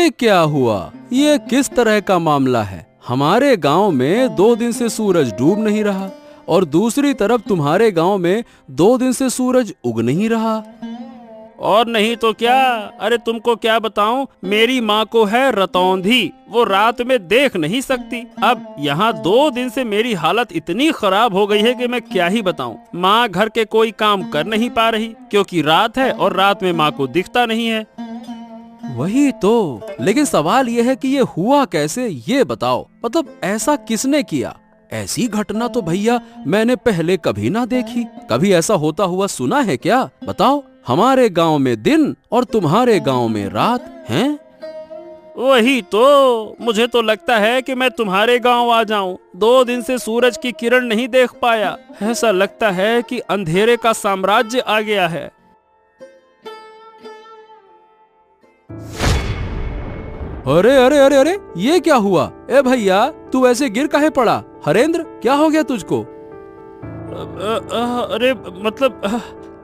ये क्या हुआ? ये किस तरह का मामला है? हमारे गांव में 2 दिन से सूरज डूब नहीं रहा और दूसरी तरफ तुम्हारे गांव में 2 दिन से सूरज उग नहीं रहा। और नहीं तो क्या, अरे तुमको क्या बताऊं, मेरी माँ को है रतौंधी, वो रात में देख नहीं सकती। अब यहाँ 2 दिन से मेरी हालत इतनी खराब हो गई है कि मैं क्या ही बताऊं। माँ घर के कोई काम कर नहीं पा रही क्योंकि रात है और रात में माँ को दिखता नहीं है। वही तो, लेकिन सवाल यह है कि ये हुआ कैसे, ये बताओ। मतलब ऐसा किसने किया? ऐसी घटना तो भैया मैंने पहले कभी ना देखी। कभी ऐसा होता हुआ सुना है क्या? बताओ। हमारे गांव में दिन और तुम्हारे गांव में रात हैं। वही तो, मुझे तो लगता है कि मैं तुम्हारे गांव आ जाऊं। 2 दिन से सूरज की किरण नहीं देख पाया। ऐसा लगता है कि अंधेरे का साम्राज्य आ गया है। अरे अरे अरे अरे, ये क्या हुआ? ए भैया, तू ऐसे गिर काहे पड़ा? हरेंद्र, क्या हो गया तुझको? अरे मतलब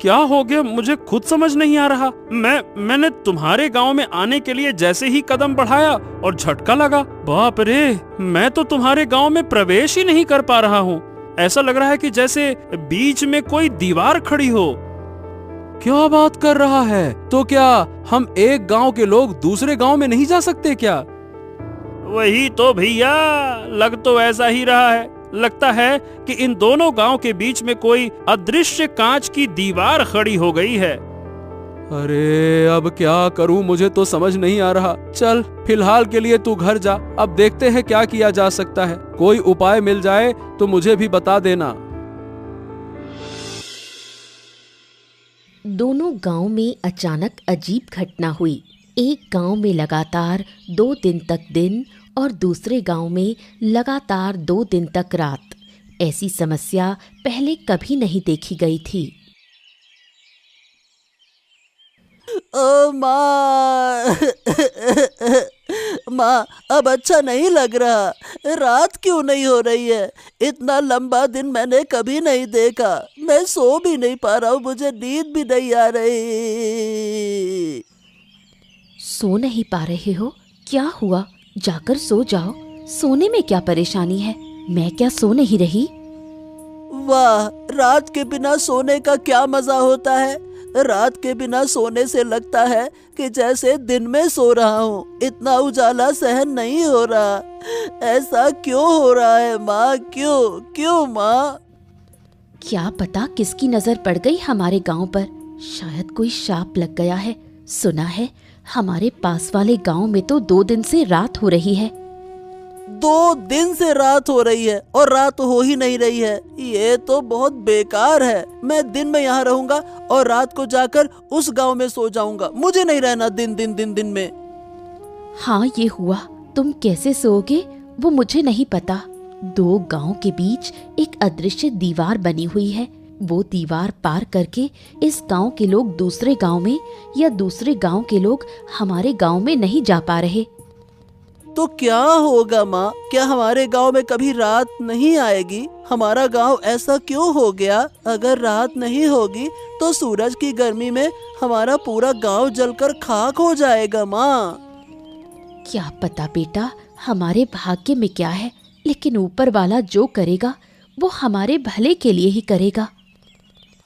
क्या हो गया, मुझे खुद समझ नहीं आ रहा। मैंने तुम्हारे गांव में आने के लिए जैसे ही कदम बढ़ाया और झटका लगा। बाप रे, मैं तो तुम्हारे गांव में प्रवेश ही नहीं कर पा रहा हूँ। ऐसा लग रहा है कि जैसे बीच में कोई दीवार खड़ी हो। क्या बात कर रहा है? तो क्या हम एक गांव के लोग दूसरे गांव में नहीं जा सकते क्या? वही तो भैया, लग तो ऐसा ही रहा है। लगता है कि इन दोनों गांव के बीच में कोई अदृश्य कांच की दीवार खड़ी हो गई है। अरे अब क्या करूं, मुझे तो समझ नहीं आ रहा। चल, फिलहाल के लिए तू घर जा, अब देखते हैं क्या किया जा सकता है। कोई उपाय मिल जाए तो मुझे भी बता देना। दोनों गांव में अचानक अजीब घटना हुई। एक गांव में लगातार 2 दिन तक दिन और दूसरे गांव में लगातार 2 दिन तक रात। ऐसी समस्या पहले कभी नहीं देखी गई थी। ओ माँ, माँ अब अच्छा नहीं लग रहा। रात क्यों नहीं हो रही है? इतना लंबा दिन मैंने कभी नहीं देखा। मैं सो भी नहीं पा रहा हूँ, मुझे नींद भी नहीं आ रही। सो नहीं पा रहे हो? क्या हुआ? जाकर सो जाओ। सोने में क्या परेशानी है? मैं क्या सो नहीं रही? वाह, रात के बिना सोने का क्या मजा होता है। रात के बिना सोने से लगता है कि जैसे दिन में सो रहा हूँ। इतना उजाला सहन नहीं हो रहा। ऐसा क्यों हो रहा है माँ? क्यों माँ? क्या पता किसकी नजर पड़ गई हमारे गांव पर। शायद कोई शाप लग गया है। सुना है हमारे पास वाले गांव में तो 2 दिन से रात हो रही है। 2 दिन से रात हो रही है और रात हो ही नहीं रही है। ये तो बहुत बेकार है। मैं दिन में यहाँ रहूंगा और रात को जाकर उस गांव में सो जाऊंगा। मुझे नहीं रहना दिन में। हाँ, ये हुआ। तुम कैसे सोओगे वो मुझे नहीं पता। 2 गांव के बीच एक अदृश्य दीवार बनी हुई है। वो दीवार पार करके इस गांव के लोग दूसरे गांव में या दूसरे गांव के लोग हमारे गांव में नहीं जा पा रहे। तो क्या होगा माँ? क्या हमारे गांव में कभी रात नहीं आएगी? हमारा गांव ऐसा क्यों हो गया? अगर रात नहीं होगी तो सूरज की गर्मी में हमारा पूरा गांव जलकर खाक हो जाएगा माँ। क्या पता बेटा, हमारे भाग्य में क्या है, लेकिन ऊपर वाला जो करेगा वो हमारे भले के लिए ही करेगा।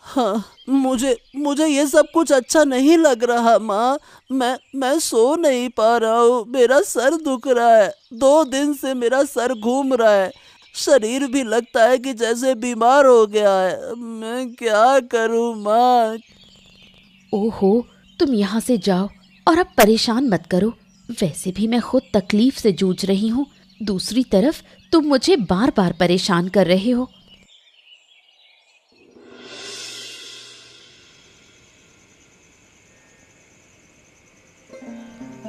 हाँ, मुझे ये सब कुछ अच्छा नहीं लग रहा माँ। मैं सो नहीं पा रहा हूँ। मेरा सर दुख रहा है। 2 दिन से मेरा सर घूम रहा है। शरीर भी लगता है कि जैसे बीमार हो गया है। मैं क्या करूँ माँ? ओहो, तुम यहाँ से जाओ और अब परेशान मत करो। वैसे भी मैं खुद तकलीफ से जूझ रही हूँ। दूसरी तरफ तुम मुझे बार बार परेशान कर रहे हो।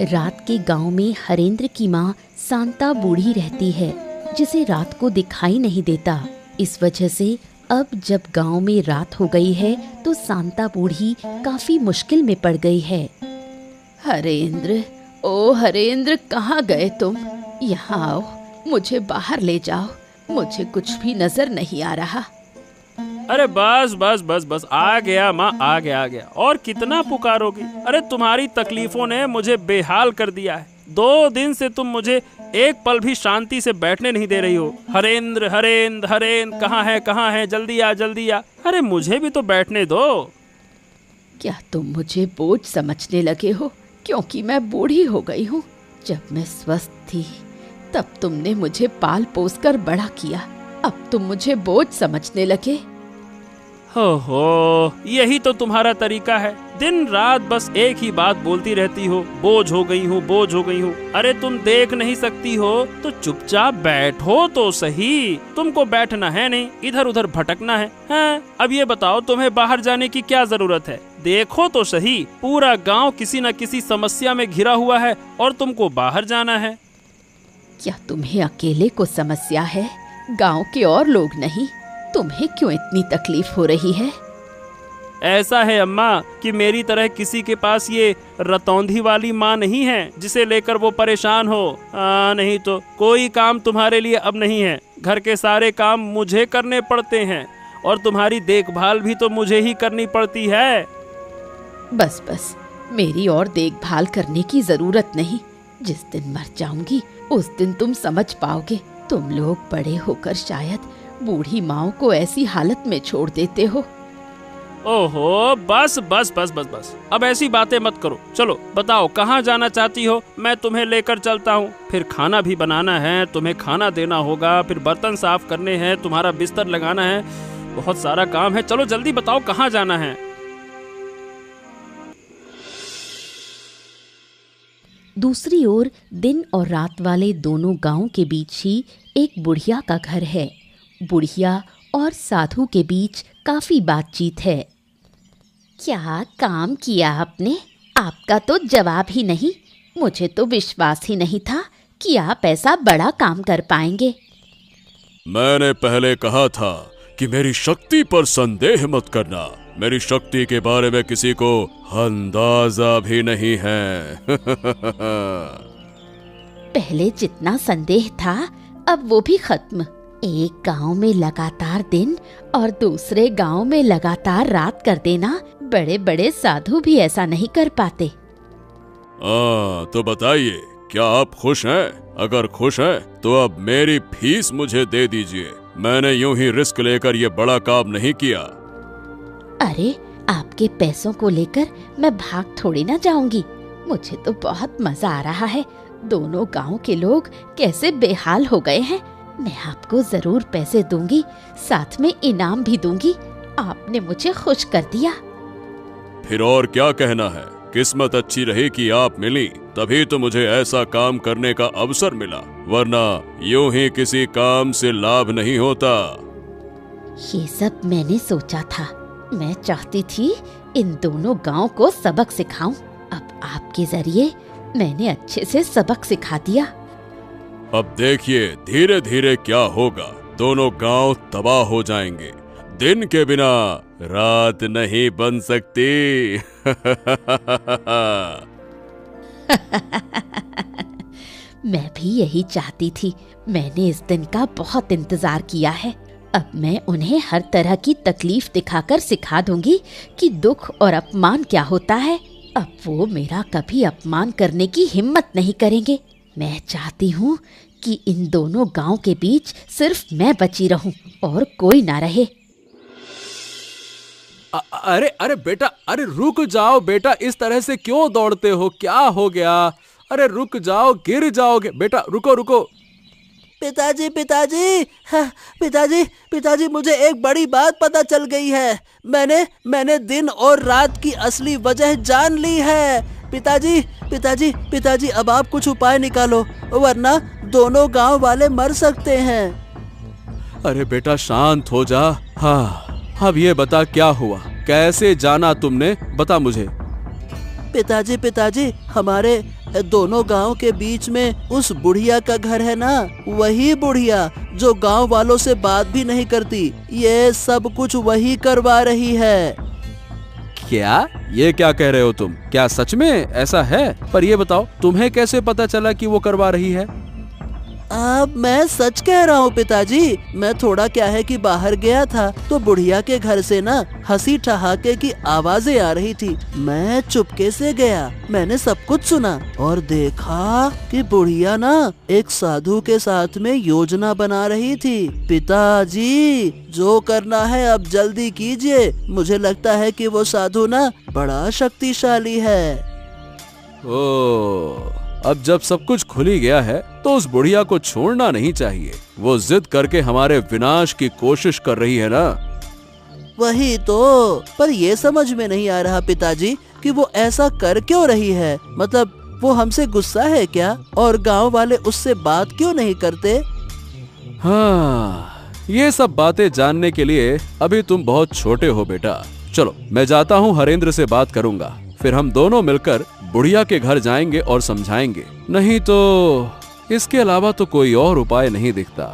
रात के गांव में हरेंद्र की माँ शांता बूढ़ी रहती है, जिसे रात को दिखाई नहीं देता। इस वजह से अब जब गांव में रात हो गई है तो शांता बूढ़ी काफी मुश्किल में पड़ गई है। हरेंद्र, ओ हरेंद्र, कहाँ गए तुम? यहाँ आओ, मुझे बाहर ले जाओ। मुझे कुछ भी नजर नहीं आ रहा। अरे बस बस बस बस, आ गया माँ, आ गया। और कितना पुकारोगी? अरे तुम्हारी तकलीफों ने मुझे बेहाल कर दिया है। 2 दिन से तुम मुझे एक पल भी शांति से बैठने नहीं दे रही हो। हरेंद्र हरेंद्र हरेंद्र, कहाँ है, जल्दी आ जल्दी आ। अरे मुझे भी तो बैठने दो। क्या तुम मुझे बोझ समझने लगे हो क्योंकि मैं बूढ़ी हो गई हूँ? जब मैं स्वस्थ थी तब तुमने मुझे पाल पोस कर बड़ा किया, अब तुम मुझे बोझ समझने लगे। हो, यही तो तुम्हारा तरीका है। दिन रात बस एक ही बात बोलती रहती हो, बोझ हो गई हूँ, बोझ हो गई हूँ। अरे तुम देख नहीं सकती हो तो चुपचाप बैठो तो सही। तुमको बैठना है नहीं, इधर उधर भटकना है। हाँ, अब ये बताओ तुम्हें बाहर जाने की क्या जरूरत है? देखो तो सही, पूरा गांव किसी न किसी समस्या में घिरा हुआ है और तुमको बाहर जाना है। क्या तुम्हें अकेले को समस्या है, गांव के और लोग नहीं? तुम्हें क्यों इतनी तकलीफ हो रही है? ऐसा है अम्मा कि मेरी तरह किसी के पास ये रतौंधी वाली माँ नहीं है जिसे लेकर वो परेशान हो। नहीं तो कोई काम तुम्हारे लिए अब नहीं है। घर के सारे काम मुझे करने पड़ते हैं और तुम्हारी देखभाल भी तो मुझे ही करनी पड़ती है। बस बस, मेरी और देखभाल करने की जरूरत नहीं। जिस दिन मर जाऊंगी उस दिन तुम समझ पाओगे। तुम लोग बड़े होकर शायद बूढ़ी माँ को ऐसी हालत में छोड़ देते हो। ओहो, बस बस बस बस बस, अब ऐसी बातें मत करो। चलो बताओ कहाँ जाना चाहती हो, मैं तुम्हें लेकर चलता हूँ। फिर खाना भी बनाना है, तुम्हें खाना देना होगा, फिर बर्तन साफ करने हैं, तुम्हारा बिस्तर लगाना है, बहुत सारा काम है। चलो जल्दी बताओ कहाँ जाना है। दूसरी ओर दिन और रात वाले दोनों गांव के बीच ही एक बुढ़िया का घर है। बुढ़िया और साधु के बीच काफी बातचीत है। क्या काम किया आपने? आपका तो जवाब ही नहीं। मुझे तो विश्वास ही नहीं था कि आप ऐसा बड़ा काम कर पाएंगे। मैंने पहले कहा था कि मेरी शक्ति पर संदेह मत करना। मेरी शक्ति के बारे में किसी को अंदाजा भी नहीं है। पहले जितना संदेह था अब वो भी खत्म। एक गांव में लगातार दिन और दूसरे गांव में लगातार रात कर देना बड़े बड़े साधु भी ऐसा नहीं कर पाते। तो बताइए, क्या आप खुश हैं? अगर खुश हैं तो अब मेरी फीस मुझे दे दीजिए। मैंने यूं ही रिस्क लेकर ये बड़ा काम नहीं किया। अरे, आपके पैसों को लेकर मैं भाग थोड़ी ना जाऊंगी। मुझे तो बहुत मजा आ रहा है। दोनों गांव के लोग कैसे बेहाल हो गए हैं। मैं आपको जरूर पैसे दूंगी, साथ में इनाम भी दूंगी। आपने मुझे खुश कर दिया। फिर और क्या कहना है? किस्मत अच्छी रही कि आप मिली, तभी तो मुझे ऐसा काम करने का अवसर मिला, वरना यूं ही किसी काम से लाभ नहीं होता। ये सब मैंने सोचा था। मैं चाहती थी इन दोनों गांव को सबक सिखाऊं। अब आपके जरिए मैंने अच्छे से सबक सिखा दिया। अब देखिए धीरे धीरे क्या होगा। दोनों गांव तबाह हो जाएंगे। दिन के बिना रात नहीं बन सकती। मैं भी यही चाहती थी। मैंने इस दिन का बहुत इंतजार किया है। अब मैं उन्हें हर तरह की तकलीफ दिखाकर सिखा दूंगी कि दुख और अपमान क्या होता है। अब वो मेरा कभी अपमान करने की हिम्मत नहीं करेंगे। मैं चाहती हूँ कि इन दोनों गांव के बीच सिर्फ मैं बची रहूं और कोई ना रहे। अरे अरे बेटा, अरे रुक जाओ बेटा, इस तरह से क्यों दौड़ते हो? क्या हो गया? अरे रुक जाओ, गिर जाओगे। बेटा रुको रुको। पिताजी पिताजी, पिताजी पिताजी, मुझे एक बड़ी बात पता चल गई है। मैंने दिन और रात की असली वजह जान ली है। पिताजी पिताजी पिताजी, अब आप कुछ उपाय निकालो, वरना दोनों गांव वाले मर सकते हैं। अरे बेटा शांत हो जा। हाँ, अब ये बता क्या हुआ, कैसे जाना तुमने, बता मुझे। पिताजी पिताजी, हमारे दोनों गांव के बीच में उस बुढ़िया का घर है ना, वही बुढ़िया जो गांव वालों से बात भी नहीं करती, ये सब कुछ वही करवा रही है। क्या? ये क्या कह रहे हो तुम? क्या सच में ऐसा है? पर ये बताओ तुम्हें कैसे पता चला कि वो करवा रही है? अब मैं सच कह रहा हूँ पिताजी। मैं थोड़ा क्या है कि बाहर गया था तो बुढ़िया के घर से ना हंसी ठहाके की आवाजें आ रही थी। मैं चुपके से गया, मैंने सब कुछ सुना और देखा कि बुढ़िया ना एक साधु के साथ में योजना बना रही थी। पिताजी, जो करना है अब जल्दी कीजिए। मुझे लगता है कि वो साधु ना बड़ा शक्तिशाली है। ओ, अब जब सब कुछ खुल ही गया है तो उस बुढ़िया को छोड़ना नहीं चाहिए। वो जिद करके हमारे विनाश की कोशिश कर रही है ना। वही तो, पर ये समझ में नहीं आ रहा पिताजी कि वो ऐसा कर क्यों रही है। मतलब वो हमसे गुस्सा है क्या? और गांव वाले उससे बात क्यों नहीं करते? हाँ, ये सब बातें जानने के लिए अभी तुम बहुत छोटे हो बेटा। चलो मैं जाता हूँ, हरेंद्र से बात करूंगा, फिर हम दोनों मिलकर बुढ़िया के घर जाएंगे और समझाएंगे। नहीं तो इसके अलावा तो कोई और उपाय नहीं दिखता।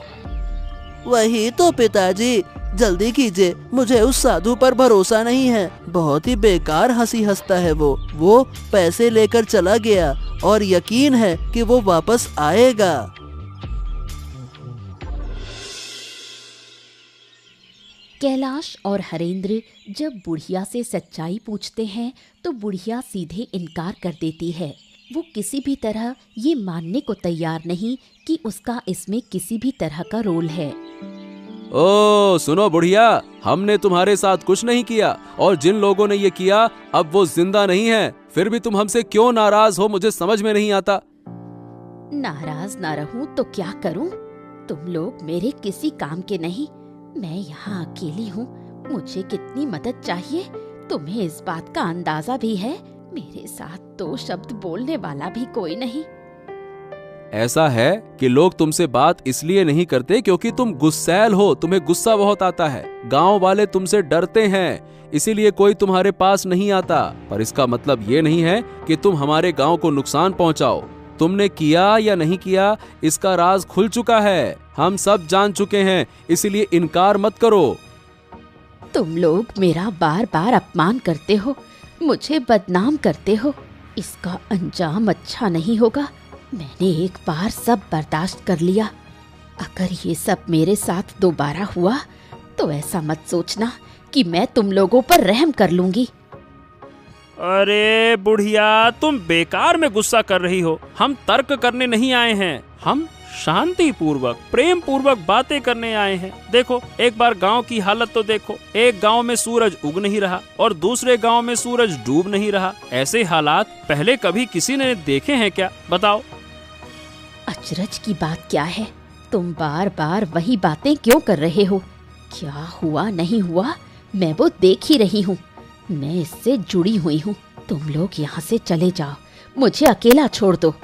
वही तो पिताजी, जल्दी कीजिए। मुझे उस साधु पर भरोसा नहीं है। बहुत ही बेकार हंसी हंसता है वो पैसे लेकर चला गया और यकीन है कि वो वापस आएगा। कैलाश और हरेंद्र जब बुढ़िया से सच्चाई पूछते हैं तो बुढ़िया सीधे इनकार कर देती है। वो किसी भी तरह ये मानने को तैयार नहीं कि उसका इसमें किसी भी तरह का रोल है। ओ सुनो बुढ़िया, हमने तुम्हारे साथ कुछ नहीं किया और जिन लोगों ने ये किया अब वो जिंदा नहीं है। फिर भी तुम हमसे क्यों नाराज हो, मुझे समझ में नहीं आता। नाराज ना रहूं तो क्या करूं? तुम लोग मेरे किसी काम के नहीं। मैं यहाँ अकेली हूँ, मुझे कितनी मदद चाहिए तुम्हें इस बात का अंदाजा भी है। मेरे साथ दो शब्द बोलने वाला भी कोई नहीं। ऐसा है कि लोग तुमसे बात इसलिए नहीं करते क्योंकि तुम गुस्सैल हो, तुम्हें गुस्सा बहुत आता है। गांव वाले तुमसे डरते हैं, इसीलिए कोई तुम्हारे पास नहीं आता। पर इसका मतलब ये नहीं है कि तुम हमारे गांव को नुकसान पहुंचाओ। तुमने किया या नहीं किया इसका राज खुल चुका है, हम सब जान चुके हैं, इसीलिए इनकार मत करो। तुम लोग मेरा बार बार अपमान करते हो, मुझे बदनाम करते हो। इसका अंजाम अच्छा नहीं होगा। मैंने एक बार सब बर्दाश्त कर लिया। अगर ये सब मेरे साथ दोबारा हुआ तो ऐसा मत सोचना कि मैं तुम लोगों पर रहम कर लूंगी। अरे बुढ़िया, तुम बेकार में गुस्सा कर रही हो। हम तर्क करने नहीं आए हैं, हम शांति पूर्वक प्रेम पूर्वक बातें करने आए हैं। देखो, एक बार गांव की हालत तो देखो। एक गांव में सूरज उग नहीं रहा और दूसरे गांव में सूरज डूब नहीं रहा। ऐसे हालात पहले कभी किसी ने देखे हैं क्या? बताओ। अचरज की बात क्या है? तुम बार बार वही बातें क्यों कर रहे हो? क्या हुआ नहीं हुआ मैं वो देख ही रही हूँ। मैं इससे जुड़ी हुई हूँ। तुम लोग यहाँ से चले जाओ, मुझे अकेला छोड़ दो।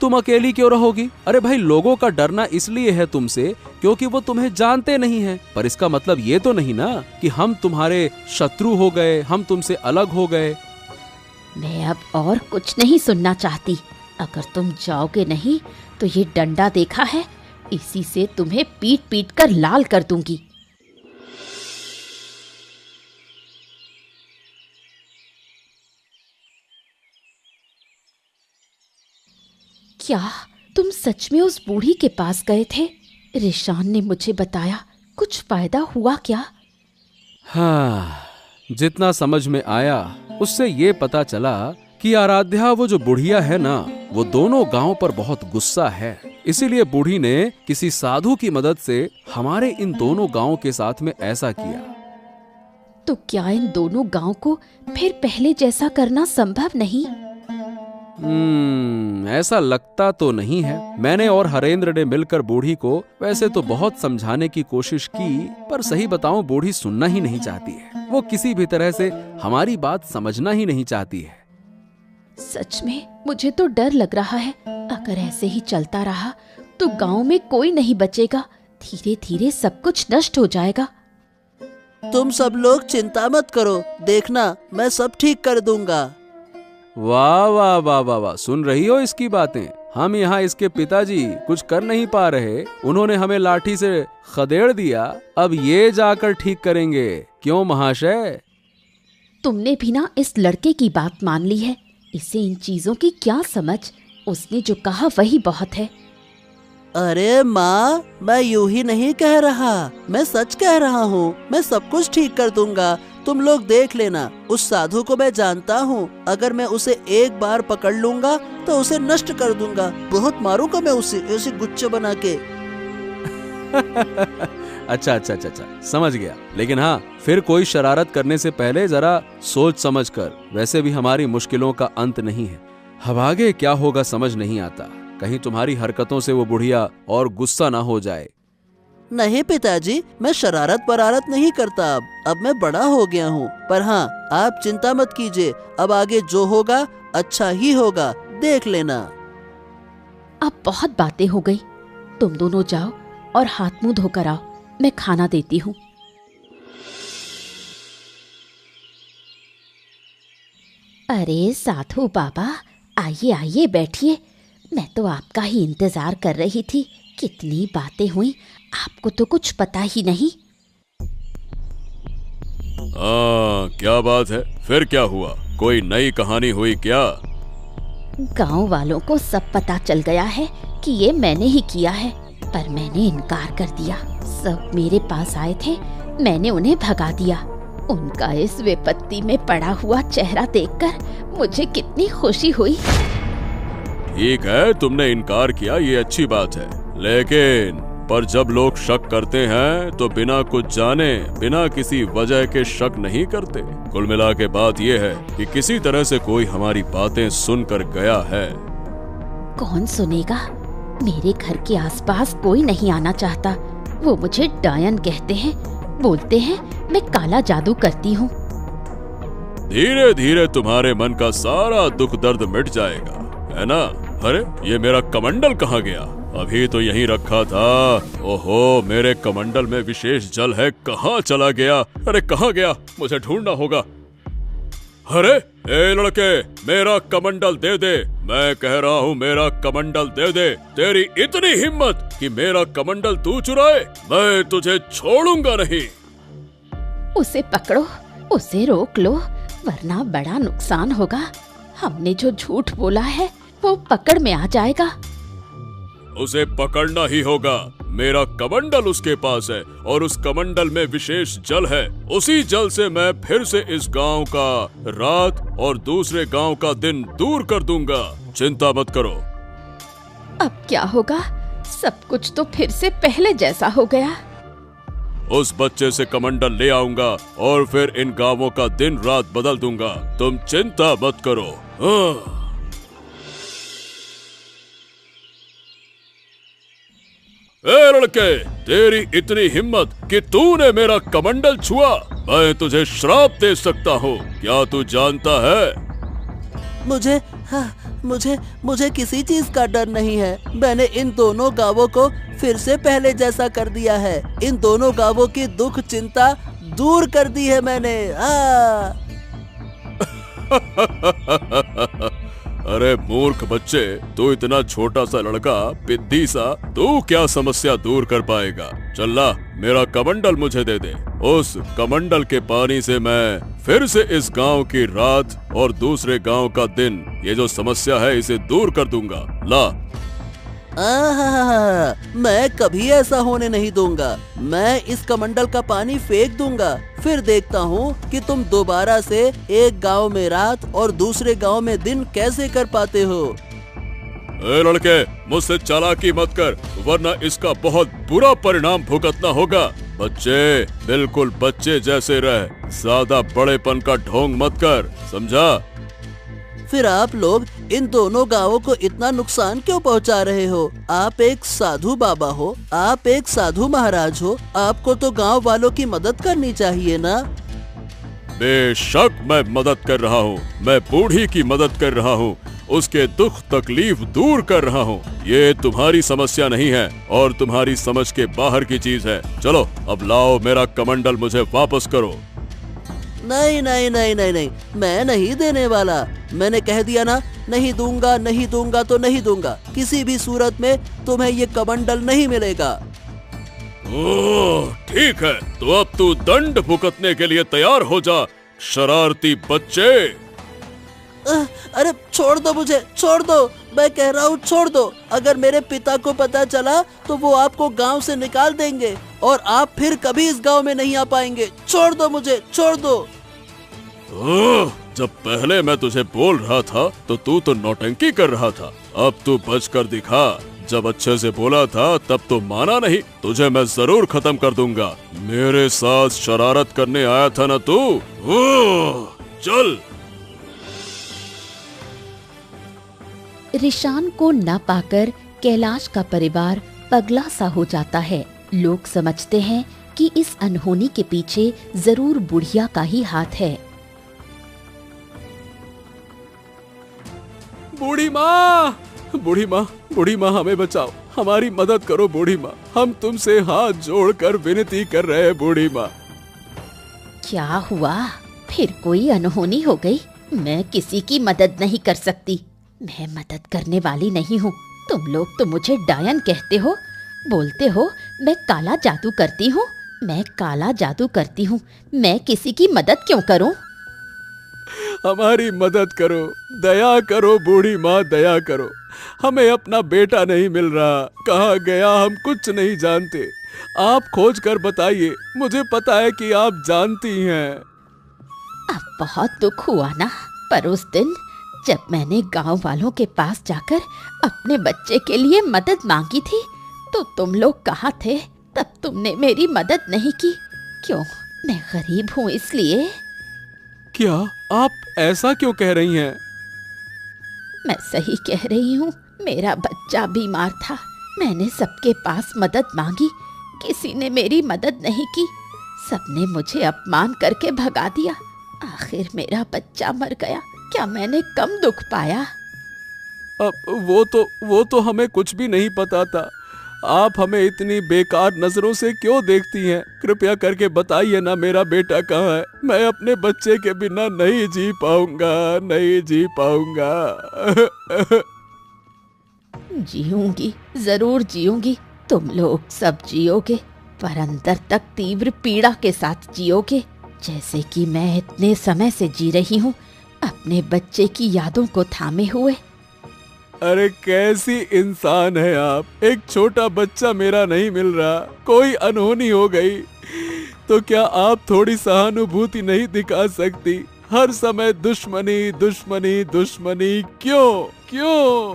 तुम अकेली क्यों रहोगी? अरे भाई, लोगों का डरना इसलिए है तुमसे क्योंकि वो तुम्हें जानते नहीं हैं। पर इसका मतलब ये तो नहीं ना कि हम तुम्हारे शत्रु हो गए, हम तुमसे अलग हो गए। मैं अब और कुछ नहीं सुनना चाहती। अगर तुम जाओगे नहीं तो ये डंडा देखा है, इसी से तुम्हें पीट पीट कर लाल कर दूंगी। क्या तुम सच में उस बूढ़ी के पास गए थे? रिशान ने मुझे बताया। कुछ फायदा हुआ क्या? हाँ, जितना समझ में आया उससे ये पता चला कि आराध्या, वो जो बुढ़िया है ना, वो दोनों गांव पर बहुत गुस्सा है। इसीलिए बूढ़ी ने किसी साधु की मदद से हमारे इन दोनों गांव के साथ में ऐसा किया। तो क्या इन दोनों गांव को फिर पहले जैसा करना संभव नहीं? ऐसा लगता तो नहीं है। मैंने और हरेंद्र ने मिलकर बूढ़ी को वैसे तो बहुत समझाने की कोशिश की, पर सही बताऊं बूढ़ी सुनना ही नहीं चाहती है। वो किसी भी तरह से हमारी बात समझना ही नहीं चाहती है। सच में मुझे तो डर लग रहा है। अगर ऐसे ही चलता रहा तो गांव में कोई नहीं बचेगा। धीरे धीरे सब कुछ नष्ट हो जाएगा। तुम सब लोग चिंता मत करो, देखना मैं सब ठीक कर दूंगा। वाह वाह वाह वाह वाह, सुन रही हो इसकी बातें? हम यहाँ इसके पिताजी कुछ कर नहीं पा रहे, उन्होंने हमें लाठी से खदेड़ दिया, अब ये जाकर ठीक करेंगे। क्यों महाशय? तुमने भी ना इस लड़के की बात मान ली है। इसे इन चीजों की क्या समझ? उसने जो कहा वही बहुत है। अरे माँ, मैं यूं ही नहीं कह रहा, मैं सच कह रहा हूँ। मैं सब कुछ ठीक कर दूंगा, तुम लोग देख लेना। उस साधु को मैं जानता हूँ, अगर मैं उसे एक बार पकड़ लूंगा तो उसे नष्ट कर दूंगा। बहुत मारूंगा मैं उसे गुच्छे बना के। अच्छा अच्छा अच्छा अच्छा, समझ गया। लेकिन हाँ, फिर कोई शरारत करने से पहले जरा सोच समझ कर। वैसे भी हमारी मुश्किलों का अंत नहीं है। अब आगे क्या होगा समझ नहीं आता। कहीं तुम्हारी हरकतों से वो बुढ़िया और गुस्सा ना हो जाए। नहीं पिताजी, मैं शरारत परारत नहीं करता। अब मैं बड़ा हो गया हूँ। पर हाँ, आप चिंता मत कीजिए, अब आगे जो होगा अच्छा ही होगा, देख लेना। अब बहुत बातें हो गई, तुम दोनों जाओ और हाथ मुंह धोकर आओ, मैं खाना देती हूँ। अरे साधु बाबा, आइए आइए बैठिए। मैं तो आपका ही इंतजार कर रही थी। कितनी बातें हुई, आपको तो कुछ पता ही नहीं। क्या बात है? फिर क्या हुआ? कोई नई कहानी हुई क्या? गांव वालों को सब पता चल गया है कि ये मैंने ही किया है, पर मैंने इनकार कर दिया। सब मेरे पास आए थे, मैंने उन्हें भगा दिया। उनका इस विपत्ति में पड़ा हुआ चेहरा देखकर मुझे कितनी खुशी हुई। ठीक है, तुमने इनकार किया, ये अच्छी बात है। लेकिन पर जब लोग शक करते हैं तो बिना कुछ जाने, बिना किसी वजह के शक नहीं करते। कुल मिला के बात ये है कि किसी तरह से कोई हमारी बातें सुनकर गया है। कौन सुनेगा? मेरे घर के आसपास कोई नहीं आना चाहता। वो मुझे डायन कहते हैं, बोलते हैं मैं काला जादू करती हूँ। धीरे धीरे तुम्हारे मन का सारा दुख दर्द मिट जाएगा, है ना? अरे ये मेरा कमंडल कहाँ गया? अभी तो यहीं रखा था। ओहो, मेरे कमंडल में विशेष जल है, कहाँ चला गया? अरे कहाँ गया? मुझे ढूंढना होगा। अरे ए लड़के, मेरा कमंडल दे दे। मैं कह रहा हूँ मेरा कमंडल दे दे। तेरी इतनी हिम्मत कि मेरा कमंडल तू चुराए? मैं तुझे छोड़ूंगा नहीं। उसे पकड़ो, उसे रोक लो, वरना बड़ा नुकसान होगा। हमने जो झूठ बोला है वो पकड़ में आ जाएगा। उसे पकड़ना ही होगा। मेरा कमंडल उसके पास है और उस कमंडल में विशेष जल है। उसी जल से मैं फिर से इस गांव का रात और दूसरे गांव का दिन दूर कर दूंगा। चिंता मत करो। अब क्या होगा? सब कुछ तो फिर से पहले जैसा हो गया। उस बच्चे से कमंडल ले आऊंगा और फिर इन गांवों का दिन रात बदल दूंगा। तुम चिंता मत करो। हाँ। ए लड़के, तेरी इतनी हिम्मत कि तूने मेरा कमंडल छुआ, मैं तुझे श्राप दे सकता हूँ। क्या तू जानता है? मुझे किसी चीज का डर नहीं है। मैंने इन दोनों गांवों को फिर से पहले जैसा कर दिया है। इन दोनों गांवों की दुख चिंता दूर कर दी है मैंने। अरे मूर्ख बच्चे, तू इतना छोटा सा लड़का, पिद्दी सा, तू क्या समस्या दूर कर पाएगा? चल ला, मेरा कमंडल मुझे दे दे। उस कमंडल के पानी से मैं फिर से इस गांव की रात और दूसरे गांव का दिन, ये जो समस्या है इसे दूर कर दूंगा। ला। मैं कभी ऐसा होने नहीं दूंगा। मैं इस कमंडल का पानी फेंक दूंगा, फिर देखता हूँ कि तुम दोबारा से एक गांव में रात और दूसरे गांव में दिन कैसे कर पाते हो। ए लड़के, मुझसे चालाकी मत कर, वरना इसका बहुत बुरा परिणाम भुगतना होगा। बच्चे, बिल्कुल बच्चे जैसे रह, ज्यादा बड़ेपन का ढोंग मत कर, समझा? फिर आप लोग इन दोनों गांवों को इतना नुकसान क्यों पहुंचा रहे हो? आप एक साधु बाबा हो, आप एक साधु महाराज हो, आपको तो गांव वालों की मदद करनी चाहिए ना? बेशक मैं मदद कर रहा हूँ। मैं बूढ़ी की मदद कर रहा हूँ, उसके दुख तकलीफ दूर कर रहा हूँ। ये तुम्हारी समस्या नहीं है और तुम्हारी समझ के बाहर की चीज है। चलो अब लाओ, मेरा कमंडल मुझे वापस करो। नहीं नहीं नहीं नहीं नहीं, मैं नहीं देने वाला। मैंने कह दिया ना, नहीं दूंगा, नहीं दूंगा तो नहीं दूंगा। किसी भी सूरत में तुम्हें ये कमंडल नहीं मिलेगा। ओह, ठीक है, तो अब तू दंड भुगतने के लिए तैयार हो जा, शरारती बच्चे। अरे छोड़ दो मुझे, छोड़ दो, मैं कह रहा हूँ छोड़ दो। अगर मेरे पिता को पता चला तो वो आपको गांव से निकाल देंगे और आप फिर कभी इस गांव में नहीं आ पाएंगे। छोड़ दो मुझे, छोड़ दो। जब पहले मैं तुझे बोल रहा था तो तू तो नौटंकी कर रहा था, अब तू बच कर दिखा। जब अच्छे से बोला था तब तो माना नहीं, तुझे मैं जरूर खत्म कर दूंगा। मेरे साथ शरारत करने आया था ना तू? चल। रिशान को न पाकर कैलाश का परिवार पगला सा हो जाता है। लोग समझते हैं कि इस अनहोनी के पीछे जरूर बुढ़िया का ही हाथ है। बूढ़ी माँ, बूढ़ी माँ, बूढ़ी माँ, हमें बचाओ, हमारी मदद करो बूढ़ी माँ, हम तुमसे हाथ जोड़कर विनती कर रहे हैं बूढ़ी माँ। क्या हुआ? फिर कोई अनहोनी हो गई? मैं किसी की मदद नहीं कर सकती, मैं मदद करने वाली नहीं हूँ। तुम लोग तो मुझे डायन कहते हो, बोलते हो मैं काला जादू करती हूँ। मैं काला जादू करती हूँ, मैं किसी की मदद क्यों करूँ? हमारी मदद करो, दया करो बूढ़ी माँ, दया करो। हमें अपना बेटा नहीं मिल रहा, कहाँ गया हम कुछ नहीं जानते। आप खोज कर बताइए, मुझे पता है कि आप जानती हैं। अब बहुत दुख हुआ ना, पर उस दिन जब मैंने गांव वालों के पास जाकर अपने बच्चे के लिए मदद मांगी थी तो तुम लोग कहाँ थे? तब तुमने मेरी मदद नहीं की। क्यों? मैं गरीब हूँ इसलिए? क्या आप ऐसा क्यों कह रही हैं? मैं सही कह रही हूँ, मेरा बच्चा बीमार था, मैंने सबके पास मदद मांगी, किसी ने मेरी मदद नहीं की, सबने मुझे अपमान करके भगा दिया। आखिर मेरा बच्चा मर गया, क्या मैंने कम दुख पाया? अब वो तो हमें कुछ भी नहीं पता था। आप हमें इतनी बेकार नजरों से क्यों देखती हैं? कृपया करके बताइए ना, मेरा बेटा कहाँ है? मैं अपने बच्चे के बिना नहीं जी पाऊंगा, नहीं जी पाऊंगा। जीऊंगी, जरूर जीऊंगी, तुम लोग सब जियोगे, पर अंदर तक तीव्र पीड़ा के साथ जियोगे, जैसे कि मैं इतने समय से जी रही हूँ, अपने बच्चे की यादों को थामे हुए। अरे कैसी इंसान है आप! एक छोटा बच्चा मेरा नहीं मिल रहा, कोई अनहोनी हो गई तो क्या आप थोड़ी सहानुभूति नहीं दिखा सकती? हर समय दुश्मनी दुश्मनी दुश्मनी, क्यों क्यों?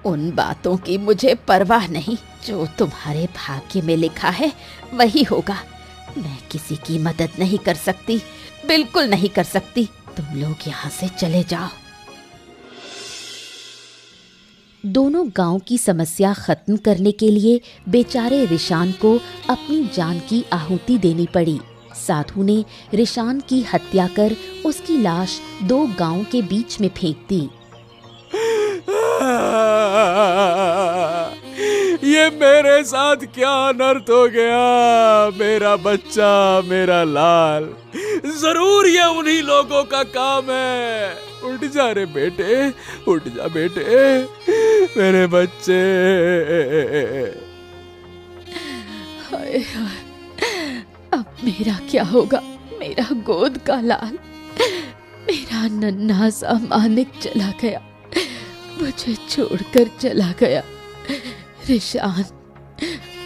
उन बातों की मुझे परवाह नहीं, जो तुम्हारे भाग्य में लिखा है वही होगा। मैं किसी की मदद नहीं कर सकती, बिल्कुल नहीं कर सकती। तुम लोग यहाँ से चले जाओ। दोनों गांव की समस्या खत्म करने के लिए बेचारे रिशान को अपनी जान की आहुति देनी पड़ी। साधु ने रिशान की हत्या कर उसकी लाश 2 गांव के बीच में फेंक दी। ये मेरे साथ क्या अनर्थ हो गया? मेरा बच्चा, मेरा लाल, जरूर ये उन्हीं लोगों का काम है। उठ जा रे बेटे, उठ जा बेटे, मेरे बच्चे। हाय हाय, अब मेरा क्या होगा? मेरा गोद का लाल, मेरा नन्हा सा मानिक चला गया, मुझे छोड़कर चला गया। रिशान,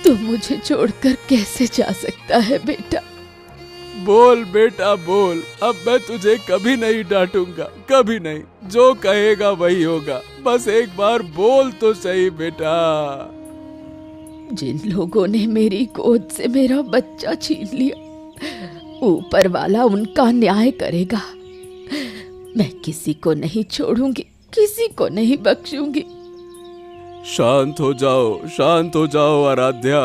तू मुझे छोड़कर कैसे जा सकता है बेटा? बोल बेटा बोल, अब मैं तुझे कभी नहीं डांटूंगा, कभी नहीं। जो कहेगा वही होगा, बस एक बार बोल तो सही बेटा। जिन लोगों ने मेरी गोद से मेरा बच्चा छीन लिया, ऊपर वाला उनका न्याय करेगा। मैं किसी को नहीं छोड़ूंगी, किसी को नहीं बख्शूंगी। शांत हो जाओ आराध्या,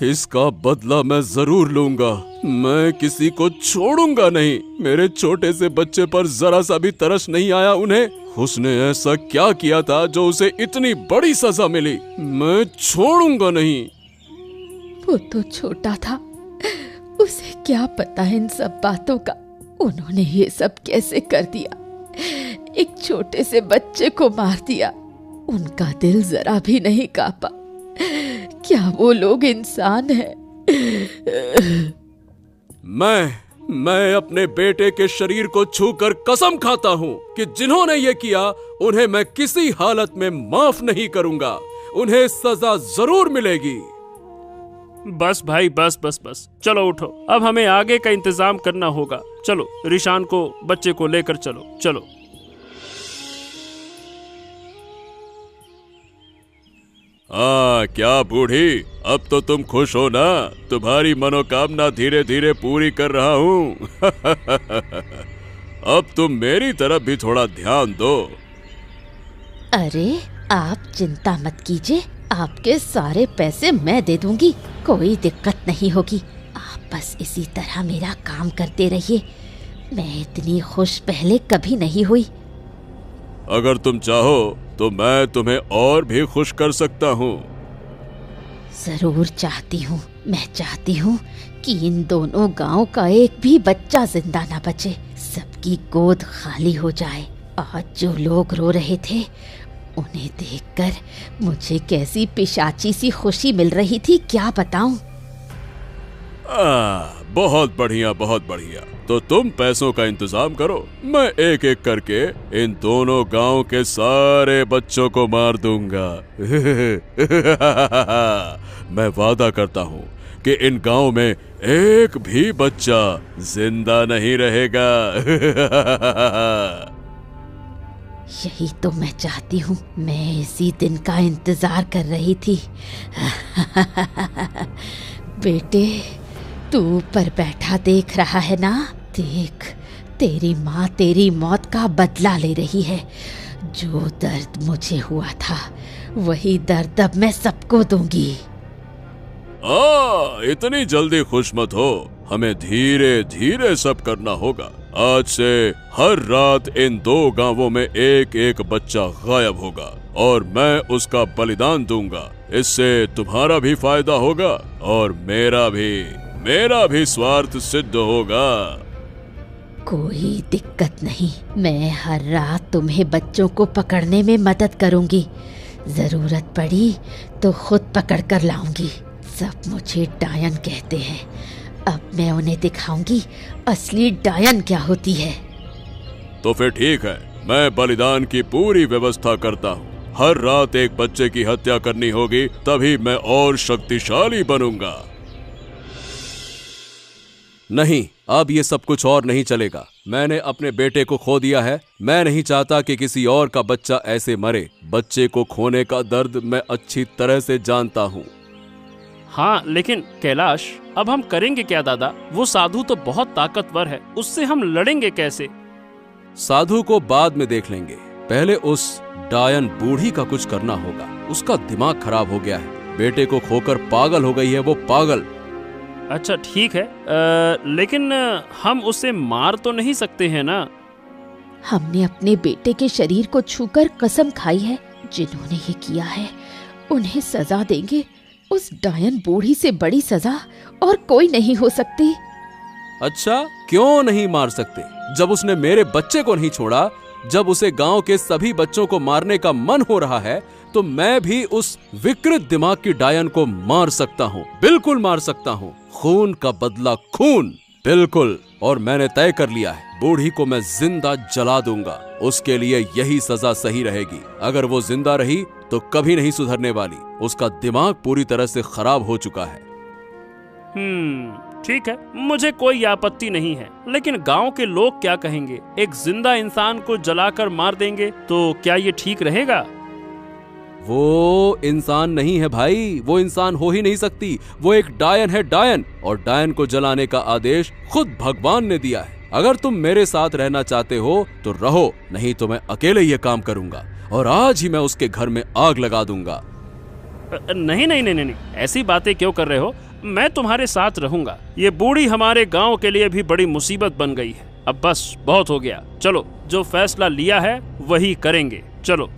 इसका बदला मैं जरूर लूंगा। मैं किसी को छोड़ूंगा नहीं। मेरे छोटे से बच्चे पर जरा सा भी तरस नहीं आया उन्हें। उसने ऐसा क्या किया था जो उसे इतनी बड़ी सजा मिली? मैं छोड़ूंगा नहीं। वो तो छोटा था, उसे क्या पता इन सब बातों का। उन्होंने ये सब कैसे कर दिया? एक छोटे से बच्चे को मार दिया। उनका दिल जरा भी नहीं कांपा। क्या वो लोग इंसान हैं? मैं अपने बेटे के शरीर को छूकर कसम खाता हूँ कि जिन्होंने ये किया उन्हें मैं किसी हालत में माफ नहीं करूंगा। उन्हें सजा जरूर मिलेगी। बस भाई बस बस बस, चलो उठो, अब हमें आगे का इंतजाम करना होगा। चलो रिशान को, बच्चे को लेकर चलो चलो। क्या बूढ़ी, अब तो तुम खुश हो ना? तुम्हारी मनोकामना धीरे धीरे पूरी कर रहा हूँ। अब तुम मेरी तरफ भी थोड़ा ध्यान दो। अरे आप चिंता मत कीजिए, आपके सारे पैसे मैं दे दूंगी, कोई दिक्कत नहीं होगी। आप बस इसी तरह मेरा काम करते रहिए। मैं इतनी खुश पहले कभी नहीं हुई। अगर तुम चाहो तो मैं तुम्हें और भी खुश कर सकता हूँ। जरूर चाहती हूँ। मैं चाहती हूँ कि इन दोनों गांव का एक भी बच्चा जिंदा ना बचे, सबकी गोद खाली हो जाए। आज जो लोग रो रहे थे उन्हें देखकर मुझे कैसी पिशाची सी खुशी मिल रही थी, क्या बताऊं। बहुत बढ़िया, बहुत बढ़िया। तो तुम पैसों का इंतजाम करो, मैं एक एक करके इन दोनों गांव के सारे बच्चों को मार दूंगा। मैं वादा करता हूँ कि इन गांव में एक भी बच्चा जिंदा नहीं रहेगा। यही तो मैं चाहती हूँ, मैं इसी दिन का इंतजार कर रही थी। बेटे, तू ऊपर बैठा देख रहा है ना? देख, तेरी माँ तेरी मौत का बदला ले रही है। जो दर्द मुझे हुआ था वही दर्द अब मैं सबको दूंगी। इतनी जल्दी खुश मत हो, हमें धीरे धीरे सब करना होगा। आज से हर रात इन दो गांवों में एक एक बच्चा गायब होगा और मैं उसका बलिदान दूंगा। इससे तुम्हारा भी फायदा होगा और मेरा भी स्वार्थ सिद्ध होगा। कोई दिक्कत नहीं, मैं हर रात तुम्हें बच्चों को पकड़ने में मदद करूंगी। जरूरत पड़ी तो खुद पकड़ कर लाऊंगी। सब मुझे डायन कहते हैं, अब मैं उन्हें दिखाऊंगी असली डायन क्या होती है। तो फिर ठीक है, मैं बलिदान की पूरी व्यवस्था करता हूँ। हर रात एक बच्चे की हत्या करनी होगी, तभी मैं और शक्तिशाली बनूंगा। नहीं, अब ये सब कुछ और नहीं चलेगा। मैंने अपने बेटे को खो दिया है। मैं नहीं चाहता कि किसी और का बच्चा ऐसे मरे। बच्चे को खोने का दर्द मैं अच्छी तरह से जानता हूँ। हाँ, लेकिन कैलाश, अब हम करेंगे क्या दादा? वो साधु तो बहुत ताकतवर है, उससे हम लड़ेंगे कैसे? साधु को बाद में देख लेंगे, पहले उस डायन बूढ़ी का कुछ करना होगा। उसका दिमाग खराब हो गया है, बेटे को खोकर पागल हो गई है वो पागल। अच्छा ठीक है, लेकिन हम उसे मार तो नहीं सकते हैं ना? हमने अपने बेटे के शरीर को छूकर कसम खाई है, जिन्होंने ये किया है उन्हें सजा देंगे। उस डायन बूढ़ी से बड़ी सजा और कोई नहीं हो सकती। अच्छा, क्यों नहीं मार सकते? जब उसने मेरे बच्चे को नहीं छोड़ा, जब उसे गांव के सभी बच्चों को मारने का मन हो रहा है, तो मैं भी उस विकृत दिमाग की डायन को मार सकता हूँ। बिल्कुल मार सकता हूँ। खून का बदला खून, बिल्कुल। और मैंने तय कर लिया है, बूढ़ी को मैं जिंदा जला दूंगा। उसके लिए यही सजा सही रहेगी। अगर वो जिंदा रही तो कभी नहीं सुधरने वाली। उसका दिमाग पूरी तरह से खराब हो चुका है। ठीक है, मुझे कोई आपत्ति नहीं है, लेकिन गांव के लोग क्या कहेंगे? एक जिंदा इंसान को जलाकर मार देंगे तो क्या ये ठीक रहेगा? वो इंसान नहीं है भाई, वो इंसान हो ही नहीं सकती। वो एक डायन है, डायन। और डायन को जलाने का आदेश खुद भगवान ने दिया है। अगर तुम मेरे साथ रहना चाहते हो तो रहो, नहीं तो मैं अकेले ये काम करूंगा और आज ही मैं उसके घर में आग लगा दूंगा। नहीं नहीं नहीं नहीं, ऐसी बातें क्यों कर रहे हो? मैं तुम्हारे साथ रहूंगा। ये बूढ़ी हमारे गांव के लिए भी बड़ी मुसीबत बन गई है। अब बस बहुत हो गया, चलो जो फैसला लिया है वही करेंगे, चलो।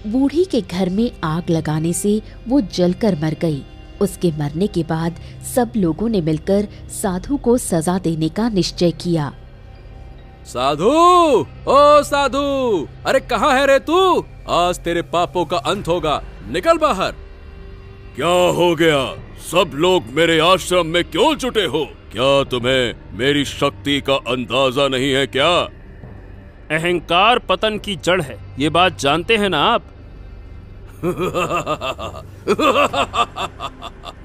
बूढ़ी के घर में आग लगाने से वो जलकर मर गई। उसके मरने के बाद सब लोगों ने मिलकर साधु को सजा देने का निश्चय किया। साधु, ओ साधु, अरे कहाँ है रे तू? आज तेरे पापों का अंत होगा, निकल बाहर। क्या हो गया? सब लोग मेरे आश्रम में क्यों जुटे हो? क्या तुम्हें मेरी शक्ति का अंदाजा नहीं है क्या? अहंकार पतन की जड़ है, ये बात जानते हैं ना आप?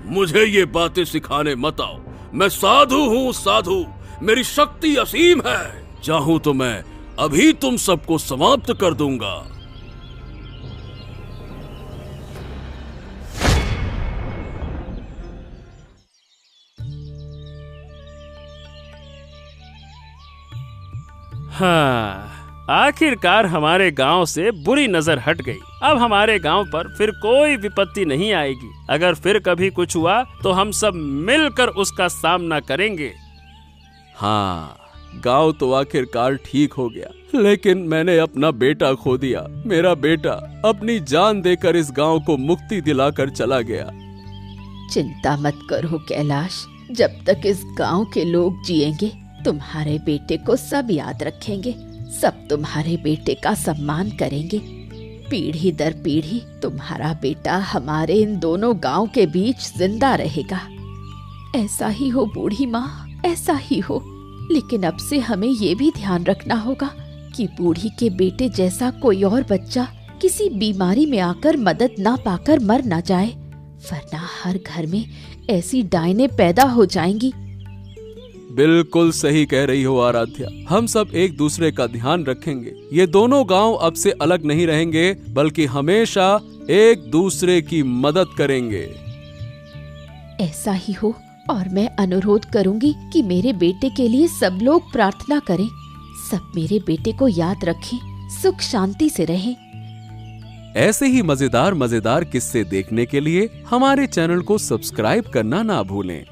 मुझे ये बातें सिखाने मत आओ। मैं साधु हूँ, साधु। मेरी शक्ति असीम है। चाहूं तो मैं अभी तुम सबको समाप्त कर दूंगा। हाँ, आखिरकार हमारे गांव से बुरी नजर हट गई। अब हमारे गांव पर फिर कोई विपत्ति नहीं आएगी। अगर फिर कभी कुछ हुआ तो हम सब मिलकर उसका सामना करेंगे। हाँ, गांव तो आखिरकार ठीक हो गया, लेकिन मैंने अपना बेटा खो दिया। मेरा बेटा अपनी जान देकर इस गांव को मुक्ति दिलाकर चला गया। चिंता मत करो कैलाश, जब तक इस गांव के लोग जिएंगे तुम्हारे बेटे को सब याद रखेंगे, सब तुम्हारे बेटे का सम्मान करेंगे। पीढ़ी दर पीढ़ी तुम्हारा बेटा हमारे इन दोनों गांव के बीच जिंदा रहेगा। ऐसा ही हो बूढ़ी माँ, ऐसा ही हो। लेकिन अब से हमें ये भी ध्यान रखना होगा कि बूढ़ी के बेटे जैसा कोई और बच्चा किसी बीमारी में आकर मदद ना पाकर मर ना जाए, वरना हर घर में ऐसी डायनें पैदा हो जाएंगी। बिल्कुल सही कह रही हो आराध्या, हम सब एक दूसरे का ध्यान रखेंगे। ये दोनों गांव अब से अलग नहीं रहेंगे, बल्कि हमेशा एक दूसरे की मदद करेंगे। ऐसा ही हो, और मैं अनुरोध करूंगी कि मेरे बेटे के लिए सब लोग प्रार्थना करें, सब मेरे बेटे को याद रखें, सुख शांति से रहें। ऐसे ही मजेदार किस्से देखने के लिए हमारे चैनल को सब्सक्राइब करना ना भूलें।